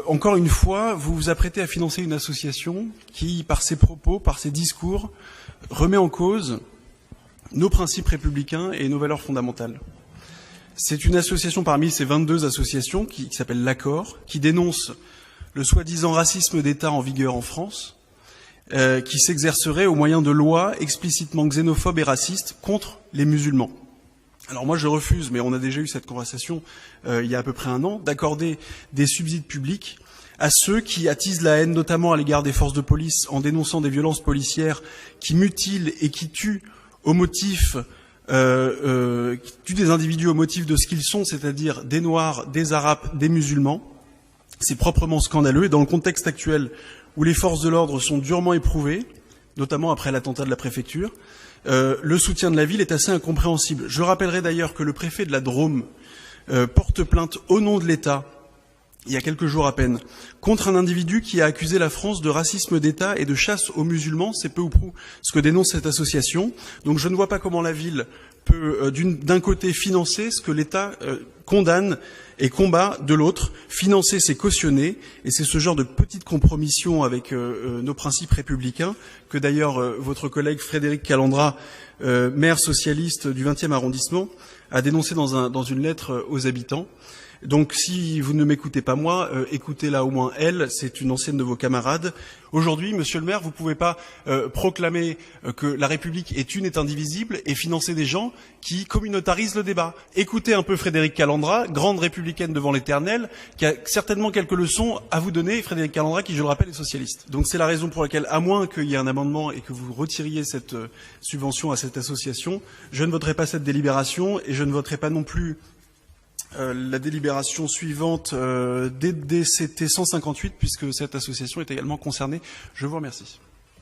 Encore une fois, vous vous apprêtez à financer une association qui, par ses propos, par ses discours, remet en cause nos principes républicains et nos valeurs fondamentales. C'est une association parmi ces 22 associations qui s'appelle l'Accord, qui dénonce le soi-disant racisme d'État en vigueur en France, qui s'exercerait au moyen de lois explicitement xénophobes et racistes contre les musulmans. Alors moi je refuse, mais on a déjà eu cette conversation il y a à peu près un an, d'accorder des subsides publics à ceux qui attisent la haine, notamment à l'égard des forces de police, en dénonçant des violences policières qui mutilent et qui tuent au motif qui tuent des individus au motif de ce qu'ils sont, c'est-à-dire des Noirs, des Arabes, des musulmans. C'est proprement scandaleux, et dans le contexte actuel où les forces de l'ordre sont durement éprouvées, notamment après l'attentat de la préfecture, le soutien de la ville est assez incompréhensible. Je rappellerai d'ailleurs que le préfet de la Drôme porte plainte au nom de l'État, il y a quelques jours à peine, contre un individu qui a accusé la France de racisme d'État et de chasse aux musulmans. C'est peu ou prou ce que dénonce cette association. Donc je ne vois pas comment la ville peut, d'un côté, financer ce que l'État condamne et combat de l'autre. Financer, c'est cautionner, et c'est ce genre de petite compromission avec nos principes républicains que d'ailleurs votre collègue Frédéric Calandra, maire socialiste du 20e arrondissement, a dénoncé dans une lettre aux habitants. Donc si vous ne m'écoutez pas moi, écoutez-la au moins elle, c'est une ancienne de vos camarades. Aujourd'hui, monsieur le maire, vous ne pouvez pas proclamer que la République est une, est indivisible, et financer des gens qui communautarisent le débat. Écoutez un peu Frédéric Calandra, grande républicaine devant l'éternel, qui a certainement quelques leçons à vous donner, Frédéric Calandra, qui, je le rappelle, est socialiste. Donc c'est la raison pour laquelle, à moins qu'il y ait un amendement et que vous retiriez cette subvention à cette association, je ne voterai pas cette délibération, et je ne voterai pas non plus la délibération suivante DDCT 158, puisque cette association est également concernée. Je vous remercie.